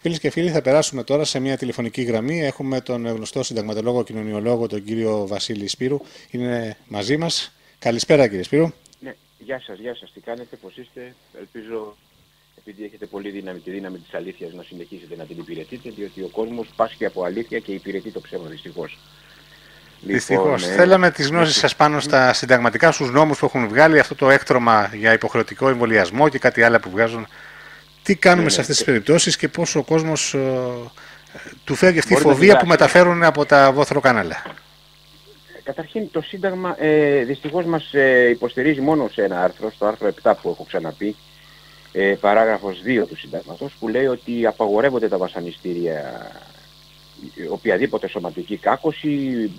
Φίλες και φίλοι, θα περάσουμε τώρα σε μια τηλεφωνική γραμμή. Έχουμε τον γνωστό συνταγματολόγο κοινωνιολόγο, τον κύριο Βασίλη Σπύρου. Είναι μαζί μας. Καλησπέρα, κύριε Σπύρου. Ναι, γεια σας, τι κάνετε, πώς είστε? Ελπίζω, επειδή έχετε πολύ δύναμη, τη δύναμη της αλήθειας, να συνεχίσετε να την υπηρετείτε, διότι ο κόσμος πάσχει από αλήθεια και υπηρετεί το ψέμα, δυστυχώς. Δυστυχώς. Θέλαμε τις γνώσεις σας πάνω στα συνταγματικά, στους νόμους που έχουν βγάλει, αυτό το έκτρωμα για υποχρεωτικό εμβολιασμό και κάτι άλλο που βγάζουν. Τι κάνουμε σε αυτές τις περιπτώσεις και πώς ο κόσμος του φεύγει αυτή η φοβία που μεταφέρουν από τα βόθροκάναλα. Καταρχήν το Σύνταγμα δυστυχώς μας υποστηρίζει μόνο σε ένα άρθρο, στο άρθρο 7 που έχω ξαναπεί, παράγραφος 2 του Συντάγματος, που λέει ότι απαγορεύονται τα βασανιστήρια, οποιαδήποτε σωματική κάκωση,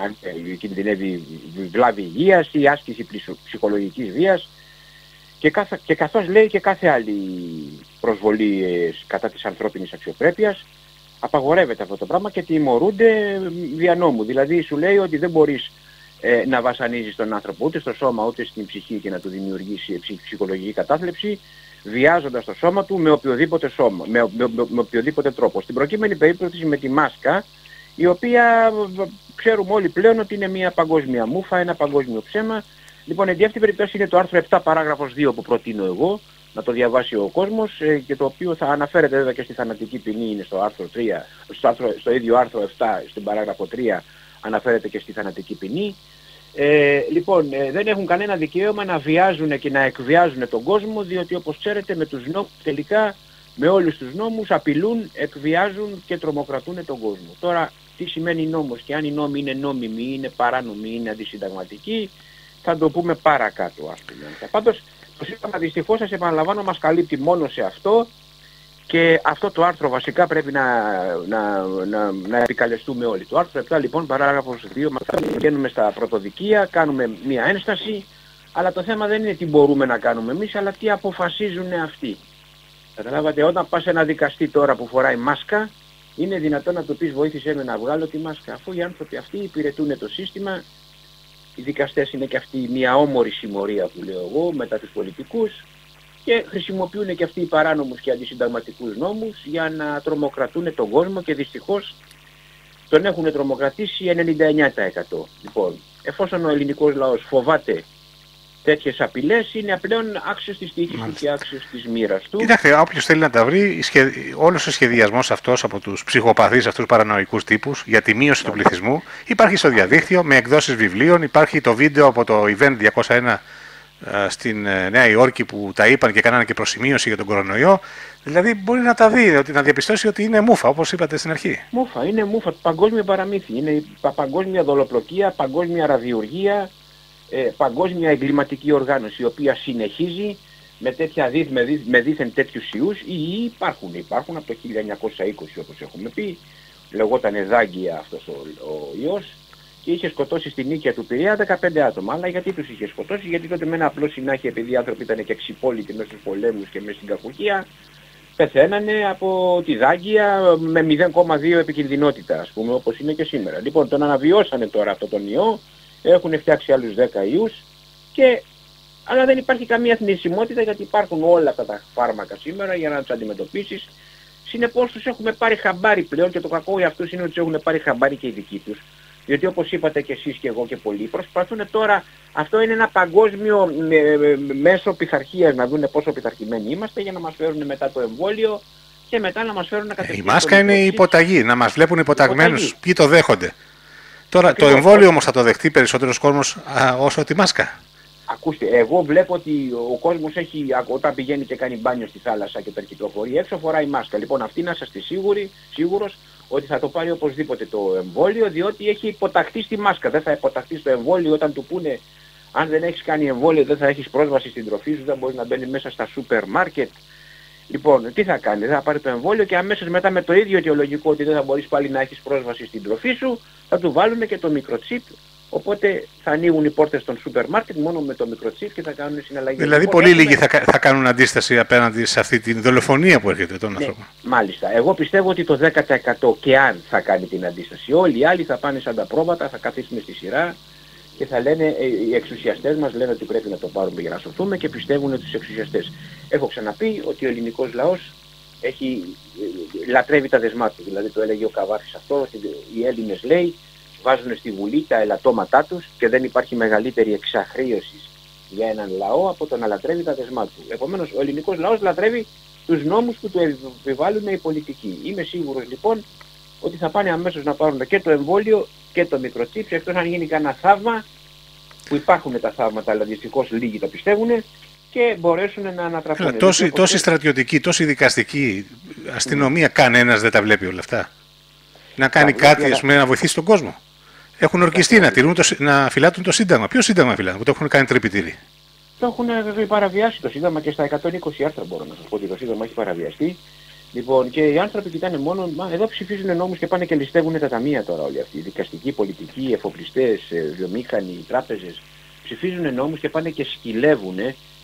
αν κινδυνεύει βλάβη υγείας ή άσκηση ψυχολογικής βίας, και καθώς λέει και κάθε άλλη προσβολή κατά της ανθρώπινης αξιοπρέπειας, απαγορεύεται αυτό το πράγμα και τιμωρούνται δια νόμου. Δηλαδή σου λέει ότι δεν μπορείς να βασανίζεις τον άνθρωπο ούτε στο σώμα ούτε στην ψυχή και να του δημιουργήσει ψυχολογική κατάθλιψη, βιάζοντας το σώμα του με οποιοδήποτε τρόπο. Στην προκείμενη περίπτωση με τη μάσκα, η οποία ξέρουμε όλοι πλέον ότι είναι μια παγκόσμια μούφα, ένα παγκόσμιο ψέμα. Λοιπόν, εν αυτή περίπτωση είναι το άρθρο 7 παράγραφος 2 που προτείνω εγώ, να το διαβάσει ο κόσμος, και το οποίο θα αναφέρεται βέβαια και στη θανατική ποινή, είναι στο άρθρο 3, στο ίδιο άρθρο 7, στην παράγραφο 3 αναφέρεται και στη θανατική ποινή. Λοιπόν, δεν έχουν κανένα δικαίωμα να βιάζουν και να εκβιάζουν τον κόσμο, διότι όπως ξέρετε με τους νόμους τελικά, με όλους τους νόμους απειλούν, εκβιάζουν και τρομοκρατούν τον κόσμο. Τώρα, τι σημαίνει νόμος και αν οι νόμοι είναι νόμιμοι, είναι παράνομοι, είναι αντισυνταγματικοί, θα το πούμε παρακάτω, ας πούμε. Πάντως, το Σύνταγμα δυστυχώς, σας επαναλαμβάνω, μας καλύπτει μόνο σε αυτό και αυτό το άρθρο βασικά πρέπει να επικαλεστούμε όλοι. Το άρθρο 7 λοιπόν, παράγραφος 2, βγαίνουμε στα πρωτοδικεία, κάνουμε μία ένσταση, αλλά το θέμα δεν είναι τι μπορούμε να κάνουμε εμείς, αλλά τι αποφασίζουν αυτοί. Καταλάβατε, όταν πας σε ένα δικαστή τώρα που φοράει μάσκα, είναι δυνατόν να του πεις βοήθησέ με να βγάλω τη μάσκα, αφού οι άνθρωποι αυτοί υπηρετούν το σύστημα. Οι δικαστές είναι και αυτοί μια όμορη συμμορία που λέω εγώ μετά τους πολιτικούς και χρησιμοποιούν και αυτοί οι παράνομους και αντισυνταγματικούς νόμους για να τρομοκρατούν τον κόσμο και δυστυχώς τον έχουν τρομοκρατήσει 99%. Λοιπόν, εφόσον ο ελληνικός λαός φοβάται τέτοιες απειλές, είναι πλέον άξιος της τύχης του και άξιος της μοίρας του. Κοιτάξτε, όποιος θέλει να τα βρει, όλος ο σχεδιασμός αυτός από τους ψυχοπαθείς, αυτούς παρανοϊκούς τύπους για τη μείωση του πληθυσμού υπάρχει στο διαδίκτυο με εκδόσεις βιβλίων. Υπάρχει το βίντεο από το Event 201 στην Νέα Υόρκη που τα είπαν και κάνανε και προσημείωση για τον κορονοϊό. Δηλαδή μπορεί να τα δει, να διαπιστώσει ότι είναι μούφα, όπως είπατε στην αρχή. Μούφα, είναι μούφα, παγκόσμιο παραμύθι, είναι παγκόσμια δολοπλοκία, παγκόσμια ραδιουργία, παγκόσμια εγκληματική οργάνωση, η οποία συνεχίζει με τέτοια με δίθεν τέτοιους ιούς, ή υπάρχουν από το 1920 όπως έχουμε πει, λεγόταν Δάγκια αυτός ο ιός και είχε σκοτώσει στην νίκαια του Πειραιά 15 άτομα. Αλλά γιατί τους είχε σκοτώσει? Γιατί τότε με ένα απλό συνάχη, επειδή οι άνθρωποι ήταν και εξυπόλυτοι μέσα στους πολέμους και μέσα στην κακουχία, πεθαίνανε από τη Δάγκια με 0,2 επικινδυνότητα, ας πούμε, όπως είναι και σήμερα. Λοιπόν, τον αναβιώσανε τώρα αυτόν τον ιό, έχουν φτιάξει άλλους 10 ιούς, αλλά δεν υπάρχει καμία θνησιμότητα γιατί υπάρχουν όλα αυτά τα φάρμακα σήμερα για να τους αντιμετωπίσεις. Συνεπώς τους έχουμε πάρει χαμπάρι πλέον και το κακό για αυτούς είναι ότι τους έχουν πάρει χαμπάρι και οι δικοί τους. Διότι όπως είπατε και εσείς και εγώ και πολλοί, προσπαθούν τώρα, αυτό είναι ένα παγκόσμιο μέσο πειθαρχίας, να δουν πόσο πειθαρχημένοι είμαστε για να μας φέρουν μετά το εμβόλιο και μετά να μας φέρουν να κατευθύνουν. Η μάσκα είναι η υποταγή, να μας βλέπουν υποταγμένους, ποιοι το δέχονται. Τώρα ακριβώς, το εμβόλιο όμως θα το δεχτεί περισσότερος κόσμος όσο τη μάσκα. Ακούστε, εγώ βλέπω ότι ο κόσμος όταν πηγαίνει και κάνει μπάνιο στη θάλασσα και περκυκλοφορεί έξω φοράει μάσκα. Λοιπόν, αυτή να είστε σίγουρος ότι θα το πάρει οπωσδήποτε το εμβόλιο, διότι έχει υποταχθεί στη μάσκα. Δεν θα υποταχθεί στο εμβόλιο όταν του πούνε αν δεν έχεις κάνει εμβόλιο δεν θα έχεις πρόσβαση στην τροφή σου, δεν μπορεί να μπαίνει μέσα στα σούπερ μάρκετ. Λοιπόν, τι θα κάνει? Δεν θα πάρει το εμβόλιο και αμέσως μετά με το ίδιο αιτιολογικό ότι δεν θα μπορείς πάλι να έχεις πρόσβαση στην τροφή σου, θα του βάλουν και το μικροτσίπ. Οπότε θα ανοίγουν οι πόρτες των σούπερ μάρκετ μόνο με το μικροτσίπ και θα κάνουν συναλλαγές. Δηλαδή πολύ λίγοι θα κάνουν αντίσταση απέναντι σε αυτή τη δολοφονία που έρχεται τον άνθρωπο. Μάλιστα. Εγώ πιστεύω ότι το 10% και αν θα κάνει την αντίσταση. Όλοι οι άλλοι θα πάνε σαν τα πρόβατα, θα καθίσουν στη σειρά και θα λένε, οι εξουσιαστές μας λένε ότι πρέπει να το πάρουμε για να σωθούμε και πιστεύουν τους εξουσιαστές. Έχω ξαναπεί ότι ο ελληνικός λαός λατρεύει τα δεσμά του. Δηλαδή το έλεγε ο Καβάρχης αυτό, οι Έλληνες λέει βάζουν στη Βουλή τα ελαττώματά τους και δεν υπάρχει μεγαλύτερη εξαχρίωση για έναν λαό από το να λατρεύει τα δεσμά του. Επομένως ο ελληνικός λαός λατρεύει τους νόμους που του επιβάλλουν οι πολιτικοί. Είμαι σίγουρος λοιπόν ότι θα πάνε αμέσως να πάρουν και το εμβόλιο και το μικροτσίπ, εκτός αν γίνει κανένα θαύμα, που υπάρχουν τα θαύματα, αλλά δυστυχώς λίγοι τα πιστεύουν, και μπορέσουν να ανατραπούν. Τόση στρατιωτική, τόση δικαστική αστυνομία, κανένας δεν τα βλέπει όλα αυτά. Να κάνει κάτι, ας πούμε, να βοηθήσει τον κόσμο. Έχουν ορκιστεί να φυλάτουν το Σύνταγμα. Ποιο Σύνταγμα φυλάτουν, που το έχουν κάνει τρυπητήρι? Το έχουν παραβιάσει το Σύνταγμα και στα 120 άρθρα μπορώ να σας πω ότι το Σύνταγμα έχει παραβιαστεί. Λοιπόν, και οι άνθρωποι κοιτάνε μόνο, εδώ ψηφίζουν νόμους και πάνε και ληστεύουν τα ταμεία τώρα όλοι αυτοί. Οι δικαστικοί, πολιτικοί, εφοπλιστές, βιομήχανοι, τράπεζες. Ψηφίζουν νόμους και πάνε και σκυλεύουν,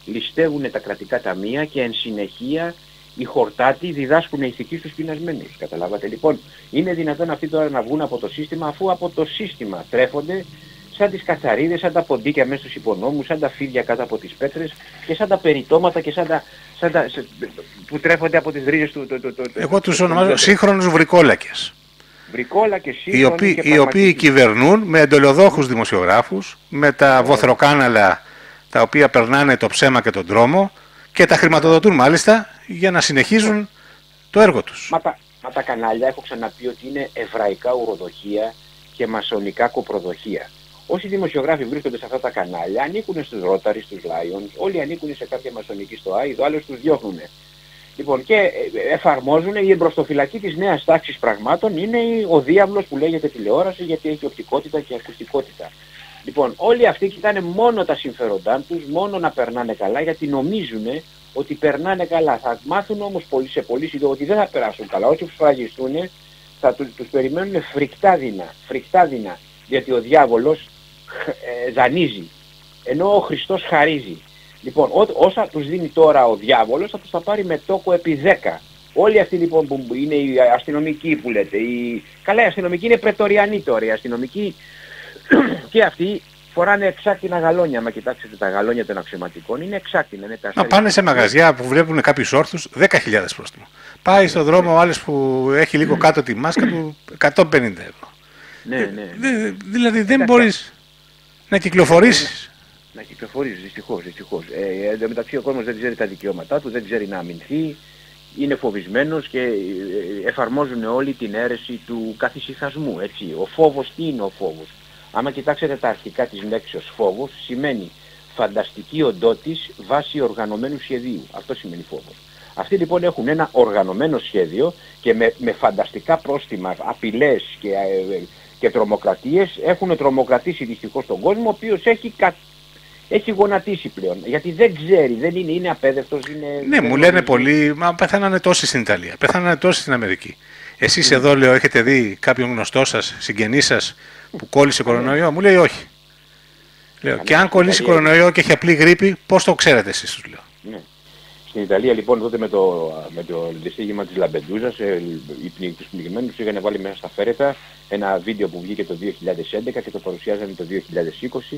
ληστεύουν τα κρατικά ταμεία και εν συνεχεία οι χορτάτοι διδάσκουν ηθική στους πεινασμένους. Καταλάβατε λοιπόν, είναι δυνατόν αυτοί τώρα να βγουν από το σύστημα, αφού από το σύστημα τρέφονται σαν τις κατσαρίδες, σαν τα ποντίκια μέσα στους υπονόμους, σαν τα φίδια κάτω από τις πέτρες και σαν τα περιτώματα και που τρέφονται από τις ρίζες του. Εγώ τους ονομάζω σύγχρονους βρικόλακες. Βρικόλακες, οι οποίοι κυβερνούν με εντολιοδόχους δημοσιογράφους, με τα βοθροκάναλα τα οποία περνάνε το ψέμα και τον τρόμο και τα χρηματοδοτούν μάλιστα για να συνεχίζουν το έργο τους. Μα τα κανάλια έχω ξαναπεί ότι είναι εβραϊκά ουροδοχεία και μασονικά κοπροδοχεία. Όσοι δημοσιογράφοι βρίσκονται σε αυτά τα κανάλια ανήκουν στους Ρόταρι, στους Lions, όλοι ανήκουν σε κάποια μασονική στο Άιδο, άλλους τους διώχνουν. Λοιπόν, και εφαρμόζουν η εμπροστοφυλακή της νέας τάξης πραγμάτων, είναι ο διάβλος που λέγεται τηλεόραση, γιατί έχει οπτικότητα και ακουστικότητα. Λοιπόν, όλοι αυτοί κοιτάνε μόνο τα συμφέροντά τους, μόνο να περνάνε καλά, γιατί νομίζουν ότι περνάνε καλά. Θα μάθουν όμως σε πολύ σύντομα ότι δεν θα περάσουν καλά. Όσοι φραγιστούν θα τους περιμένουν φρικτάδινα, γιατί ο διάβολος δανείζει, ενώ ο Χριστός χαρίζει. Λοιπόν, όσα τους δίνει τώρα ο διάβολος θα τους τα πάρει με τόκο επί 10. Όλοι αυτοί λοιπόν που είναι οι αστυνομικοί που λέτε, καλά οι αστυνομικοί είναι πρετοριανοί τώρα, οι αστυνομικοί και αυτοί φοράνε εξάκτινα γαλόνια. Μα κοιτάξτε τα γαλόνια των αξιωματικών είναι εξάκτινα. Να πάνε σε μαγαζιά που βλέπουν κάποιους όρθους 10.000 πρόστιμο. Πάει στον δρόμο ο άλλος που έχει λίγο κάτω τη μάσκα του 150 ευρώ. Ναι. Δηλαδή δεν μπορείς να κυκλοφορήσεις. Να κυκλοφορήσεις, δυστυχώς. Εν τω μεταξύ ο κόσμος δεν ξέρει τα δικαιώματά του, δεν ξέρει να αμυνθεί, είναι φοβισμένος και εφαρμόζουν όλοι την αίρεση του καθησυχασμού. Έτσι. Ο φόβος, τι είναι ο φόβος? Άμα κοιτάξετε τα αρχικά της λέξης φόβος, σημαίνει φανταστική οντότης βάσει οργανωμένου σχεδίου. Αυτό σημαίνει φόβος. Αυτοί λοιπόν έχουν ένα οργανωμένο σχέδιο και με φανταστικά πρόστιμα, απειλές και τρομοκρατίες έχουν τρομοκρατήσει δυστυχώς τον κόσμο, ο οποίος έχει γονατίσει πλέον. Γιατί δεν ξέρει, δεν είναι απέδευτος. Ναι, μου λένε πολλοί, μα πεθάνανε τόσοι στην Ιταλία, πεθάνανε τόσοι στην Αμερική. Εσείς εδώ, λέω, έχετε δει κάποιον γνωστό σας, συγγενή σας, που κόλλησε κορονοϊό? Μου λέει όχι. Λέω, και αν κολλήσει κορονοϊό και έχει απλή γρίπη, πώς το ξέρετε εσείς, τους λέω. Ναι. Στην Ιταλία λοιπόν τότε με το δυστύχημα της Λαμπεντούζας, τους πνιγμένους είχαν βάλει μέσα στα φέρετα ένα βίντεο που βγήκε το 2011 και το παρουσιάζανε το 2020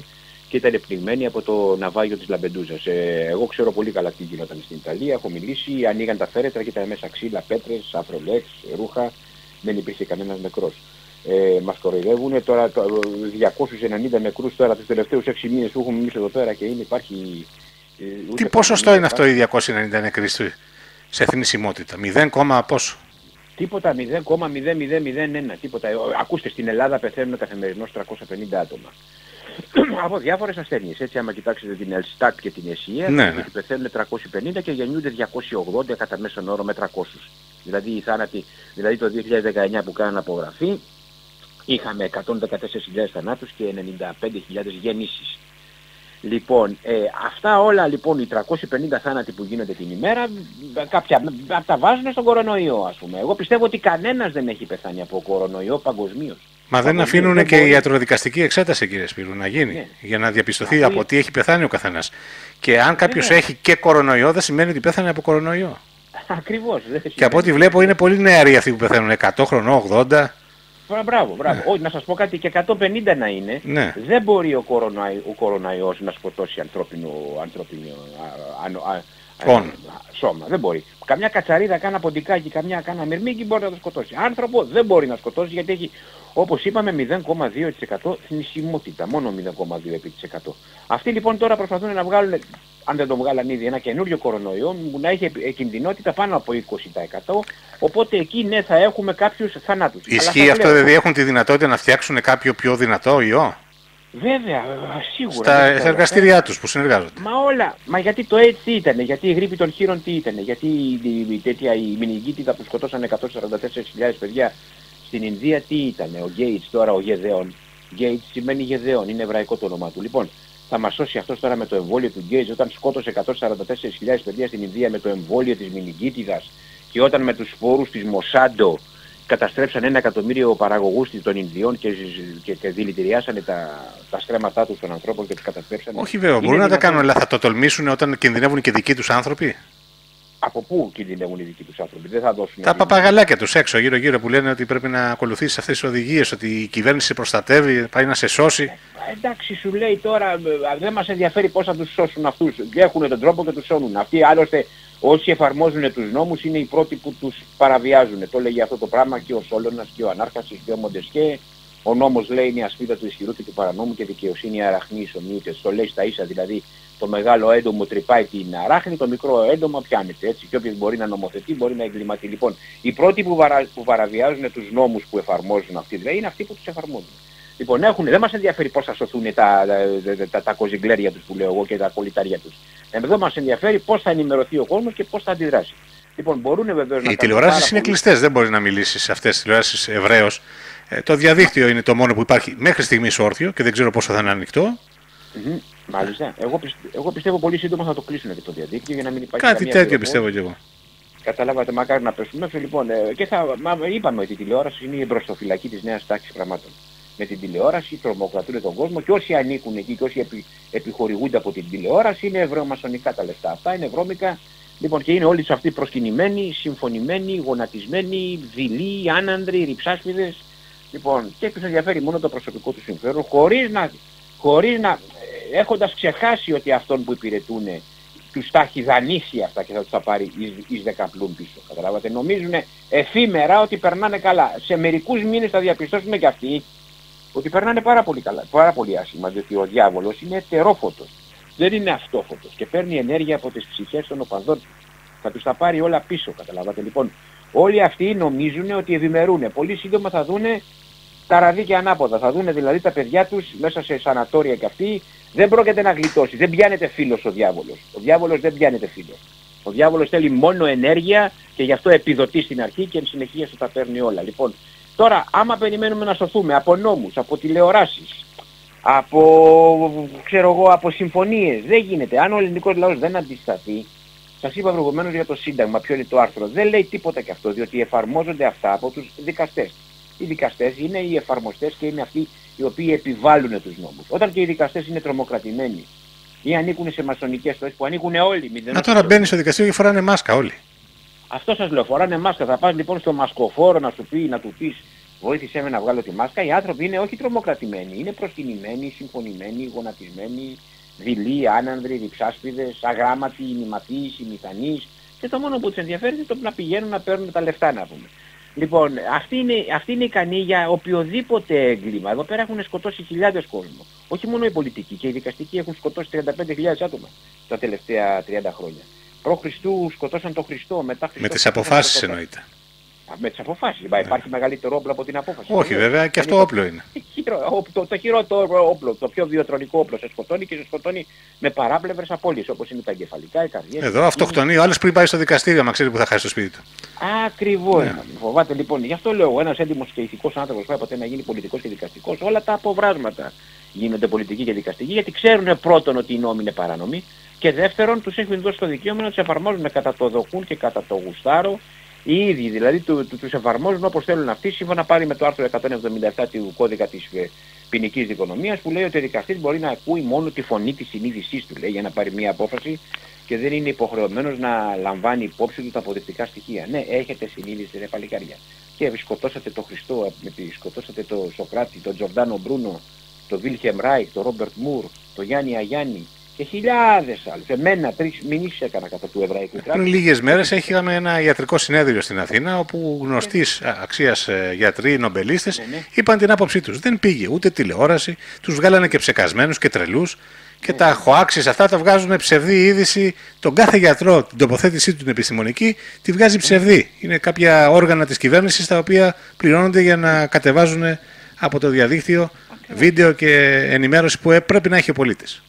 και ήταν πνιγμένοι από το ναυάγιο της Λαμπεντούζας. Εγώ ξέρω πολύ καλά τι γινόταν στην Ιταλία, έχω μιλήσει, ανοίγαν τα φέρετρα και ήταν μέσα ξύλα, πέτρες, αφρολέξ, ρούχα, δεν υπήρχε κανένας νεκρός. Μας κοροϊδεύουν τώρα 290 νεκρούς τώρα τους τελευταίους 6 μήνες που έχουμε εμείς εδώ πέρα και υπάρχει... Τι ποσοστό είναι αυτό οι 290 νεκροί σε θνησιμότητα? 0, πόσο? Τίποτα, 0,0001. Τίποτα. Ακούστε, στην Ελλάδα πεθαίνουν καθημερινώς 350 άτομα. Από διάφορες ασθένειες. Έτσι, άμα κοιτάξετε την Ελστάτ και την Εσία, ναι. πεθαίνουν 350 και γεννιούνται 280 κατά μέσον όρο με 300. Δηλαδή οι θάνατοι, δηλαδή το 2019 που κάναν απογραφή, είχαμε 114.000 θανάτους και 95.000 γεννήσεις. Λοιπόν, αυτά όλα λοιπόν οι 350 θάνατοι που γίνονται την ημέρα, κάποια τα βάζουν στον κορονοϊό, ας πούμε. Εγώ πιστεύω ότι κανένας δεν έχει πεθάνει από κορονοϊό παγκοσμίως. Μα δεν αφήνουν και η ιατροδικαστική εξέταση, κύριε Σπύρου, να γίνει, ναι, για να διαπιστωθεί από τι έχει πεθάνει ο καθένας. Και αν κάποιος έχει και κορονοϊό, δεν σημαίνει ότι πέθανε από κορονοϊό. Ακριβώς. Και από ό,τι βλέπω είναι πολύ νεαροί αυτοί που πεθαίνουν, 100 χρονών, 80. Μπράβο. Ναι. Όχι, να σας πω κάτι, και 150 να είναι, ναι, δεν μπορεί ο κορονοϊός να σκοτώσει Σώμα. Δεν μπορεί. Καμιά κατσαρίδα, κάνα ποντικάκι, κάνα μυρμήγκι μπορεί να το σκοτώσει. Άνθρωπο δεν μπορεί να σκοτώσει γιατί έχει, όπως είπαμε, 0,2% θνησιμότητα. Μόνο 0,2%. Αυτοί λοιπόν τώρα προσπαθούν να βγάλουν, αν δεν το βγάλαν ήδη, ένα καινούριο κορονοϊό που να έχει κινδυνότητα πάνω από 20%. Οπότε εκεί ναι θα έχουμε κάποιους θανάτους. Ισχύει αυτό, δηλαδή έχουν τη δυνατότητα να φτιάξουν κάποιο πιο δυνατό ιό? Βέβαια, σίγουρα. Στα εργαστήριά τους που συνεργάζονται. Μα γιατί το AIDS τι ήτανε, γιατί η γρίπη των χείρων τι ήτανε, γιατί η μηνυγκίτιδα που σκοτώσαν 144.000 παιδιά στην Ινδία τι ήτανε, ο Gates τώρα, ο Γεδέων. Gates σημαίνει Γεδέων, είναι εβραϊκό το όνομά του. Λοιπόν, θα μας σώσει αυτός τώρα με το εμβόλιο του Gates όταν σκότωσε 144.000 παιδιά στην Ινδία με το εμβόλιο της μηνυγκίτιδας και όταν με τους σπόρους της Μοσάντο καταστρέψαν 1 εκατομμύριο παραγωγούς των Ινδιών και δηλητηριάσανε τα στρέμματά τους των ανθρώπων και τους καταστρέψαν. Όχι βέβαια, μπορούν να τα κάνουν, αλλά θα το τολμήσουν όταν κινδυνεύουν και δικοί τους άνθρωποι. Από πού κινδυνεύουν οι δικοί τους άνθρωποι, δεν θα δώσουν. Τα παπαγαλάκια τους έξω, γύρω-γύρω που λένε ότι πρέπει να ακολουθήσεις αυτές τις οδηγίες, ότι η κυβέρνηση σε προστατεύει, πάει να σε σώσει. Εντάξει, σου λέει τώρα, δεν μας ενδιαφέρει πώς θα τους σώσουν αυτούς. Έχουν τον τρόπο και τους σώνουν. Αυτοί άλλωστε όσοι εφαρμόζουν τους νόμους είναι οι πρώτοι που τους παραβιάζουν. Το λέγει αυτό το πράγμα και ο Σόλωνας και ο Ανάρχασης και ο Μοντεσκέ. Ο νόμος λέει είναι η ασπίδα του ισχυρού και του παρανόμου και δικαιοσύνη η αραχνή ισομοίωτες. Το λέει στα ίσα, δηλαδή το μεγάλο έντομο τρυπάει την αράχνη, το μικρό έντομο πιάνεται. Έτσι. Και όποιος μπορεί να νομοθετεί μπορεί να εγκληματεί. Λοιπόν, οι πρώτοι που παραβιάζουν τους νόμους που εφαρμόζουν αυτοί, δηλαδή είναι αυτοί που τους εφαρμόζουν. Λοιπόν, δεν μας ενδιαφέρει πώς θα σωθούν τα κοζιγκλέρια τους που λέω εγώ και τα κολλητάρια τους. Εδώ μας ενδιαφέρει πώς θα ενημερωθεί ο κόσμος και πώς θα αντιδράσει. Λοιπόν, μπορούν βεβαίως να. Οι τηλεοράσεις είναι κλειστές, δεν μπορεί να μιλήσει σε αυτές τις τηλεοράσεις ευρέως. Το διαδίκτυο είναι το μόνο που υπάρχει μέχρι στιγμής όρθιο και δεν ξέρω πόσο θα είναι ανοιχτό. Μάλιστα. Εγώ πιστεύω πολύ σύντομα θα το κλείσουν και το διαδίκτυο για να μην υπάρχει. Κάτι τέτοιο πιστεύω κι εγώ. Καταλάβατε, μακάρι να πέσουμε έξω. Λοιπόν, και είπαμε ότι η τηλεόραση είναι η μπροστοφυλακή της νέας τάξης πραγμάτων. Με την τηλεόραση τρομοκρατούν τον κόσμο και όσοι ανήκουν εκεί και όσοι επιχορηγούνται από την τηλεόραση είναι ευρωμασονικά τα λεφτά. Αυτά είναι βρώμικα. Λοιπόν, και είναι όλοι αυτοί προσκυνημένοι, συμφωνημένοι, γονατισμένοι, δειλοί, άνανδροι, ρυψάσπιδες. Λοιπόν, και τους ενδιαφέρει μόνο το προσωπικό του συμφέρον, χωρίς να έχοντας ξεχάσει ότι αυτόν που υπηρετούν τους τα έχει δανείσει αυτά και θα τους τα πάρει εις δεκαπλούν πίσω. Καταλάβατε, νομίζουν εφήμερα ότι περνάνε καλά. Σε μερικούς μήνες θα διαπιστώσουμε και αυτοί ότι περνάνε πάρα πολύ καλά, πάρα πολύ άσχημα, διότι ο διάβολος είναι ετερόφωτος, δεν είναι αυτόφωτος και παίρνει ενέργεια από τις ψυχές των οπαδών του. Θα τους τα πάρει όλα πίσω, καταλάβατε. Λοιπόν, όλοι αυτοί νομίζουν ότι ευημερούν. Πολύ σύντομα θα δούνε τα ραδίκια ανάποδα. Θα δούνε δηλαδή τα παιδιά τους μέσα σε σανατόρια και αυτοί. Δεν πρόκειται να γλιτώσει. Δεν πιάνεται φίλος ο διάβολος. Ο διάβολος δεν πιάνεται φίλος. Ο διάβολος θέλει μόνο ενέργεια και γι' αυτό επιδοτεί στην αρχή και εν συνεχεία σου τα παίρνει όλα. Λοιπόν, τώρα άμα περιμένουμε να σωθούμε από νόμους, από τηλεοράσεις, από συμφωνίες, δεν γίνεται. Αν ο ελληνικός λαός δεν αντισταθεί, σας είπα προηγουμένως για το Σύνταγμα, ποιο είναι το άρθρο, δεν λέει τίποτα και αυτό, διότι εφαρμόζονται αυτά από τους δικαστές. Οι δικαστές είναι οι εφαρμοστές και είναι αυτοί οι οποίοι επιβάλλουν τους νόμους. Όταν και οι δικαστές είναι τρομοκρατημένοι ή ανήκουν σε μασονικές στοές που ανήκουν όλοι. Μα τώρα μπαίνει στο δικαστήριο και φοράνε μάσκα όλοι. Αυτό σας λέω, φοράνε μάσκα. Θα πας λοιπόν στο μασκοφόρο να του πεις βοήθησέ με να βγάλω τη μάσκα. Οι άνθρωποι είναι όχι τρομοκρατημένοι, είναι προσκυνημένοι, συμφωνημένοι, γονατισμένοι, δειλοί, άνανδροι, διψάσπιδες, αγράμματοι, ημιμαθείς, ημιθανείς. Και το μόνο που τους ενδιαφέρει είναι το να πηγαίνουν να παίρνουν τα λεφτά, να πούμε. Λοιπόν, αυτοί είναι ικανοί για οποιοδήποτε έγκλημα. Εδώ πέρα έχουν σκοτώσει χιλιάδες κόσμο. Όχι μόνο οι πολιτικοί και οι δικαστικοί έχουν σκοτώσει 35.000 άτομα τα τελευταία 30 χρόνια. Προ Χριστού σκοτώσαν τον Χριστό, μετά Χριστό. Με τις αποφάσεις εννοείται. Με τις αποφάσεις. Υπάρχει μεγαλύτερο όπλο από την απόφαση. Όχι βέβαια, και αυτό όπλο είναι. Το χειρότερο όπλο, το πιο βιοτρονικό όπλο. Σε σκοτώνει και σε σκοτώνει με παράπλευρες απώλειες όπως είναι τα εγκεφαλικά, οι καρδιές. Εδώ αυτοκτονεί ο άλλος πριν πάει στο δικαστήριο, μα ξέρει που θα χάσει το σπίτι του. Ακριβώς. Φοβάται λοιπόν. Γι' αυτό λέω, ένας έντιμος και ηθικός άνθρωπος πάει ποτέ να γίνει πολιτικός και δικαστικός. Όλα τα αποβράσματα γίνονται πολιτικοί και δικαστικοί γιατί ξέρουν πρώτον ότι οι νόμοι είναι παράνομοι και δεύτερον τους έχουν δώσει το δικαίωμα να τους εφαρμόζουν κατά το δοκούν και κατά το γουστάρο. Οι ίδιοι δηλαδή τους εφαρμόζουν όπως θέλουν αυτοί, σύμφωνα πάλι με το άρθρο 177 του κώδικα της ποινικής δικονομίας που λέει ότι ο δικαστής μπορεί να ακούει μόνο τη φωνή της συνείδησής του, λέει, για να πάρει μια απόφαση και δεν είναι υποχρεωμένος να λαμβάνει υπόψη του τα αποδεικτικά στοιχεία. Ναι, έχετε συνείδηση, ρε παλικάρια. Και σκοτώσατε τον Χριστό, σκοτώσατε τον Σοκράτη, τον Τζορντάνο Μπρούνο, τον Βίλχεμ Ράικ, τον Ρόμπερτ Μουρ, τον Γιάννη Αγιάννη και χιλιάδες άλλους. Εμένα 3 μηνύσεις έκανα κατά του εβραϊκού κράτους. Πριν λίγες μέρες είχαμε ένα ιατρικό συνέδριο στην Αθήνα, όπου γνωστείς αξίας γιατροί, νομπελίστες, είπαν την άποψή τους. Δεν πήγε ούτε τηλεόραση, τους βγάλανε και ψεκασμένους και τρελούς. Και τα χοάξεις αυτά τα βγάζουν ψευδή είδηση. Τον κάθε γιατρό, την τοποθέτησή του την επιστημονική, τη βγάζει ψευδή. Είναι κάποια όργανα της κυβέρνησης τα οποία πληρώνονται για να κατεβάζουν από το διαδίκτυο βίντεο και ενημέρωση που πρέπει να έχει ο πολίτης.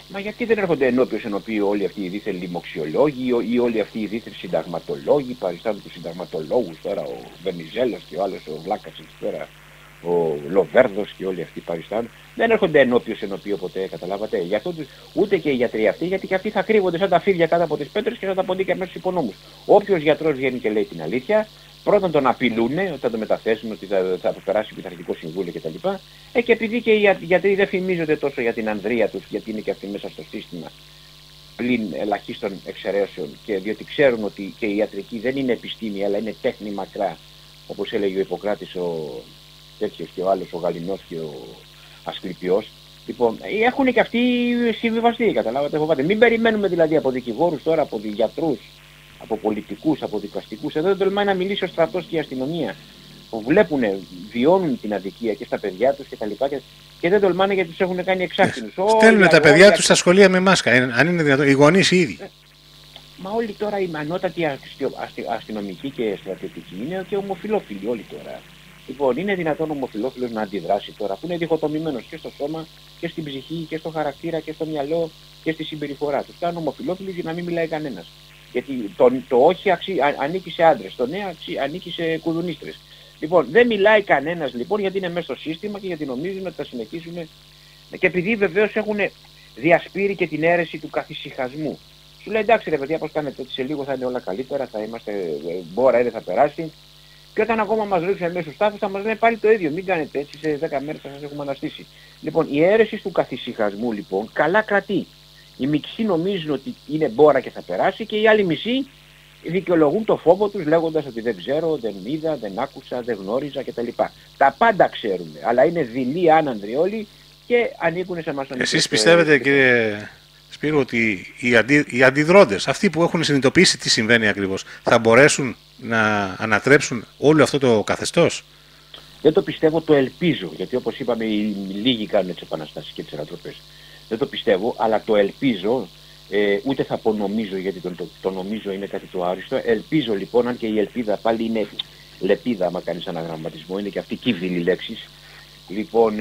Μα γιατί δεν έρχονται ενώπιον όλοι αυτοί οι δίθεν λοιμοξιολόγοι ή όλοι αυτοί οι δίθεν συνταγματολόγοι, παριστάνουν τους συνταγματολόγους τώρα, ο Βενιζέλος και ο άλλος ο Βλάκας εκεί πέρα, ο Λοβέρδος και όλοι αυτοί παριστάνουν. Δεν έρχονται ενώπιον ποτέ, καταλάβατε. Γι' αυτό ούτε και οι γιατροί αυτοί, γιατί και αυτοί θα κρύβονται σαν τα φίδια κάτω από τις πέτρες και σαν τα ποντίκια μέσα στους υπονόμους. Όποιος γιατρός βγαίνει και λέει την αλήθεια, πρώτον τον απειλούνε ότι θα το μεταθέσουν, ότι θα το περάσει πειθαρχικό συμβούλιο κτλ. Και επειδή και οι γιατροί δεν φημίζονται τόσο για την ανδρεία τους, γιατί είναι και αυτοί μέσα στο σύστημα, πλην ελαχίστων εξαιρέσεων, και διότι ξέρουν ότι και η ιατρική δεν είναι επιστήμη, αλλά είναι τέχνη μακρά, όπως έλεγε ο Ιπποκράτης ο τέτοιος και ο άλλος, ο Γαληνός και ο Ασκληπιός. Λοιπόν, έχουν και αυτοί συμβιβαστεί, καταλάβατε, φοβάται. Μην περιμένουμε δηλαδή από δικηγόρους τώρα, από γιατρούς, από πολιτικούς, από δικαστικούς. Εδώ δεν τολμάει να μιλήσει ο στρατός και η αστυνομία, που βλέπουν, βιώνουν την αδικία και στα παιδιά τους και δεν τολμάνε γιατί τους έχουν κάνει εξάχθινους. Στέλνουν τα παιδιά τους στα σχολεία με μάσκα, αν είναι δυνατόν, οι γονείς οι ίδιοι. Μα όλοι τώρα οι ανώτατοι αστυνομικοί και στρατιωτικοί είναι και ομοφυλόφιλοι όλοι τώρα. Λοιπόν, είναι δυνατόν ο ομοφυλόφιλος να αντιδράσει τώρα, που είναι διχοτομημένος και στο σώμα και στην ψυχή και στο χαρακτήρα και στο μυαλό και στη συμπεριφορά τους. Κάνουν ομοφυλόφιλοι για να μην μιλάει κανένας. Γιατί το όχι ανήκει σε άντρες, το ναι ανήκει σε κουδουνίστρες. Λοιπόν, δεν μιλάει κανένας λοιπόν, γιατί είναι μέσα στο σύστημα και γιατί νομίζουν ότι θα συνεχίσουν. Και επειδή βεβαίως έχουν διασπείρει και την αίρεση του καθησυχασμού. Σου λέει εντάξει ρε παιδιά, πώς κάνετε έτσι, σε λίγο θα είναι όλα καλύτερα, θα είμαστε, μπόρα δεν θα περάσει. Και όταν ακόμα μας ρίξουν μέσα στους τάφους θα μας λένε πάλι το ίδιο. Μην κάνετε έτσι, σε 10 μέρες θα σας έχουμε αναστήσει. Λοιπόν, η αίρεση του καθησυχασμού λοιπόν καλά κρατεί. Οι μισοί νομίζουν ότι είναι μπόρα και θα περάσει και οι άλλοι μισοί δικαιολογούν το φόβο τους λέγοντας ότι δεν ξέρω, δεν είδα, δεν άκουσα, δεν γνώριζα κτλ. Τα πάντα ξέρουν, αλλά είναι δειλοί άνανδροι όλοι και ανήκουν σε εμάς. Εσείς πιστεύετε κύριε Σπύρο ότι οι αντιδρόντες, αυτοί που έχουν συνειδητοποιήσει τι συμβαίνει ακριβώς, θα μπορέσουν να ανατρέψουν όλο αυτό το καθεστώς? Δεν το πιστεύω, το ελπίζω, γιατί όπως είπαμε οι λίγοι κάνουν τις επαναστάσεις και τις ανατροπές. Δεν το πιστεύω, αλλά το ελπίζω, ούτε θα πω νομίζω, γιατί το νομίζω είναι κάτι το άριστο. Ελπίζω λοιπόν, αν και η ελπίδα πάλι είναι λεπίδα, άμα κάνεις αναγραμματισμό, είναι και αυτή κύβδηλη λέξης. Λοιπόν,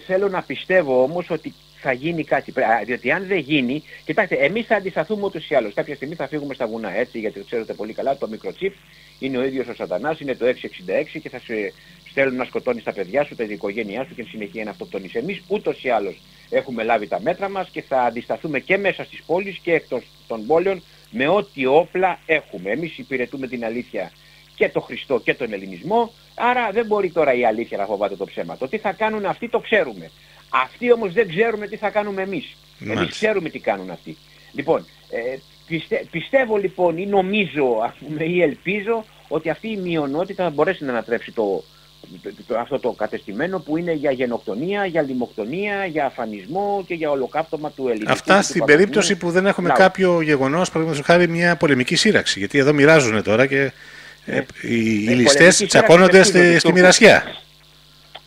θέλω να πιστεύω όμως ότι θα γίνει κάτι. Διότι αν δεν γίνει, κοιτάξτε, εμείς θα αντισταθούμε ούτως ή άλλως. Κάποια στιγμή θα φύγουμε στα βουνά, έτσι, γιατί το ξέρετε πολύ καλά, το μικροτσίπ είναι ο ίδιος ο σατανάς, είναι το 666 και θα σε στέλνουν να σκοτώνεις τα παιδιά σου, την οικογένειά σου και συνεχεία να αυτοκτονείς. Εμείς ούτως ή άλλως έχουμε λάβει τα μέτρα μας και θα αντισταθούμε και μέσα στις πόλεις και εκτός των πόλεων με ό,τι όπλα έχουμε. Εμείς υπηρετούμε την αλήθεια και τον Χριστό και τον Ελληνισμό, άρα δεν μπορεί τώρα η αλήθεια να φοβάται το ψέμα. Το τι θα κάνουν αυτοί το ξέρουμε. Αυτοί όμως δεν ξέρουμε τι θα κάνουμε εμείς. Εμείς ξέρουμε τι κάνουν αυτοί. Λοιπόν, πιστεύω λοιπόν ή νομίζω ή ελπίζω ότι αυτή η μειονότητα θα μπορέσει να ανατρέψει αυτό το κατεστημένο που είναι για γενοκτονία, για λιμοκτονία, για αφανισμό και για ολοκαύτωμα του ελληνικού. Αυτά στην περίπτωση που δεν έχουμε κάποιο γεγονός, παραδείγματος χάρη μια πολεμική σύραξη. Γιατί εδώ μοιράζουν τώρα και οι ληστές τσακώνονται στη μοιρασιά.